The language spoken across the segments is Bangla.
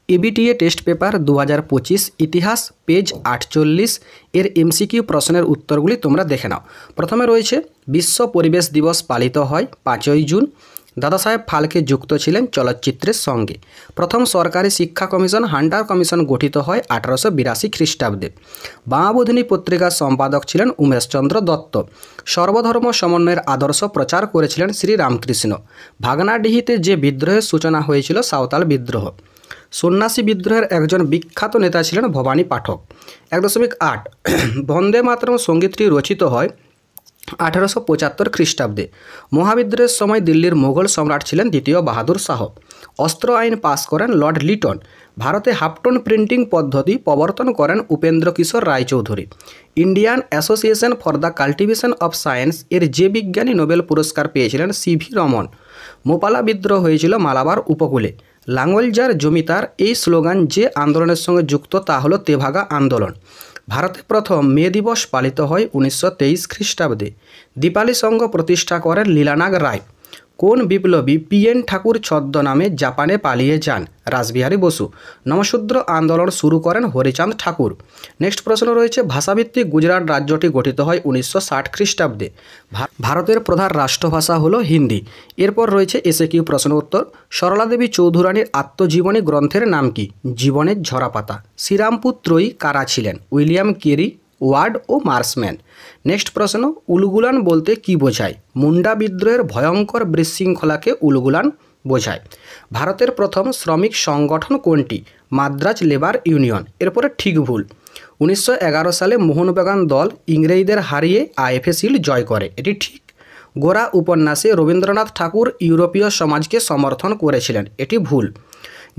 এবিটিএ টেস্ট পেপার 2025 ইতিহাস পেজ 48 এর এমসিকিউ প্রশ্নের উত্তরগুলি তোমরা দেখে নাও। প্রথমে রয়েছে বিশ্ব পরিবেশ দিবস পালিত হয় 5ই জুন। দাদা সাহেব ফালকে যুক্ত ছিলেন চলচ্চিত্রের সঙ্গে। প্রথম সরকারি শিক্ষা কমিশন হান্টার কমিশন গঠিত হয় 1882 খ্রিস্টাব্দে। বামাবোধিনী পত্রিকার সম্পাদক ছিলেন উমেশচন্দ্র দত্ত। সর্বধর্ম সমন্বয়ের আদর্শ প্রচার করেছিলেন শ্রীরামকৃষ্ণ। ভাগনাডিহিতে যে বিদ্রোহের সূচনা হয়েছিল সাঁওতাল বিদ্রোহ। সন্ন্যাসী বিদ্রোহের একজন বিখ্যাত নেতা ছিলেন ভবানী পাঠক। 1.8 বন্দে মাতরম সঙ্গীতটি রচিত হয় 1875 খ্রিস্টাব্দে। মহাবিদ্রোহের সময় দিল্লির মোগল সম্রাট ছিলেন দ্বিতীয় বাহাদুর শাহ। অস্ত্র আইন পাশ করেন লর্ড লিটন। ভারতে হাফটোন প্রিন্টিং পদ্ধতি প্রবর্তন করেন Upendra Kishore Raychaudhuri. Indian Association for the Cultivation of Science এর যে বিজ্ঞানী নোবেল পুরস্কার পেয়েছিলেন সিভি রমন। মোপালা বিদ্রোহ হয়েছিল মালাবার উপকূলে। লাঙ্গল যার জমিদার এই স্লোগান যে আন্দোলনের সঙ্গে যুক্ত তা হলো তেভাগা আন্দোলন। ভারতে প্রথম মে দিবস পালিত হয় 1923 খ্রিস্টাব্দে। দীপালি সংঘ প্রতিষ্ঠা করেন লীলানাগ রায়। কোন বিপ্লবী পিএন ঠাকুর ছদ্মনামে জাপানে পালিয়ে যান? রাসবিহারী বসু। নমশূদ্র আন্দোলন শুরু করেন হরিচাঁদ ঠাকুর। নেক্সট প্রশ্ন রয়েছে ভাষাভিত্তিক গুজরাট রাজ্যটি গঠিত হয় 1960 খ্রিস্টাব্দে। ভারতের প্রধান রাষ্ট্রভাষা হলো হিন্দি। এরপর রয়েছে এসএকিউ প্রশ্ন উত্তর। সরলা দেবী চৌধুরানীর আত্মজীবনী গ্রন্থের নাম কি? জীবনের ঝরাপাতা। শ্রীরামপুর ত্রয়ী কারা ছিলেন? উইলিয়াম কেরি, ওয়ার্ড ও মার্সম্যান। নেক্সট প্রশ্ন উলগুলান বলতে কি বোঝায়? মুন্ডা বিদ্রোহের ভয়ঙ্কর বিশৃঙ্খলাকে উলগুলান বোঝায়। ভারতের প্রথম শ্রমিক সংগঠন কোনটি? Madras labour union. এরপরে ঠিক ভুল। 1911 সালে মোহনবাগান দল ইংরেজদের হারিয়ে আইএফএ শিল্ড জয় করে, এটি ঠিক। গোরা উপন্যাসে রবীন্দ্রনাথ ঠাকুর ইউরোপীয় সমাজকে সমর্থন করেছিলেন, এটি ভুল।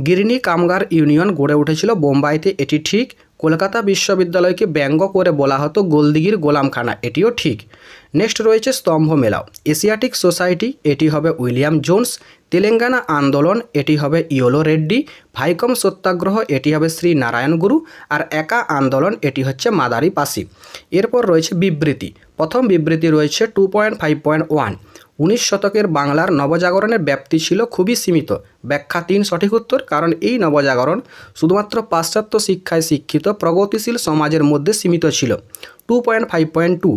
গিরনি কামগার ইউনিয়ন গড়ে উঠেছিল বোম্বাইতে, এটি ঠিক। কলকাতা বিশ্ববিদ্যালয়কে ব্যঙ্গ করে বলা হতো গোলদিঘির গোলামখানা, এটিও ঠিক। নেক্সট রয়েছে স্তম্ভ মেলাও। এশিয়াটিক সোসাইটি, এটি হবে উইলিয়াম জোন্স। তেলেঙ্গানা আন্দোলন, এটি হবে ইয়োলো রেড্ডি। ভাইকম সত্যাগ্রহ, এটি হবে শ্রী নারায়ণ গুরু। আর একা আন্দোলন, এটি হচ্ছে মাদারি পাসি। এরপর রয়েছে বিবৃতি। প্রথম বিবৃতি রয়েছে 2.5.1। 19 শতকের বাংলার নবজাগরণের ব্যাপ্তি ছিল খুবই সীমিত। ব্যাখ্যা 3 সঠিক উত্তর, কারণ এই নবজাগরণ শুধুমাত্র পাশ্চাত্য শিক্ষায় শিক্ষিত প্রগতিশীল সমাজের মধ্যে সীমিত ছিল। 2.5.2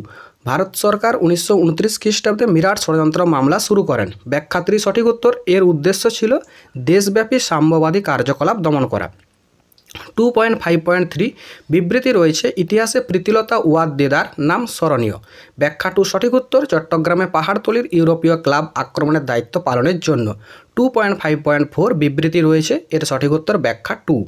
ভারত সরকার 1929 খ্রিস্টাব্দে মিরাট ষড়যন্ত্র মামলা শুরু করেন। ব্যাখ্যা 3 সঠিক উত্তর, এর উদ্দেশ্য ছিল দেশব্যাপী সাম্যবাদী কার্যকলাপ দমন করা। 2.5.3 বিবৃতি রয়েছে ইতিহাসে প্রীতিলতা ওয়াদ্দেদার নাম স্মরণীয়। ব্যাখ্যা 2 সঠিক উত্তর, চট্টগ্রামে পাহাড়তলির ইউরোপীয় ক্লাব আক্রমণের দায়িত্ব পালনের জন্য। 2.5.4 বিবৃতি রয়েছে, এর সঠিক উত্তর ব্যাখ্যা 2।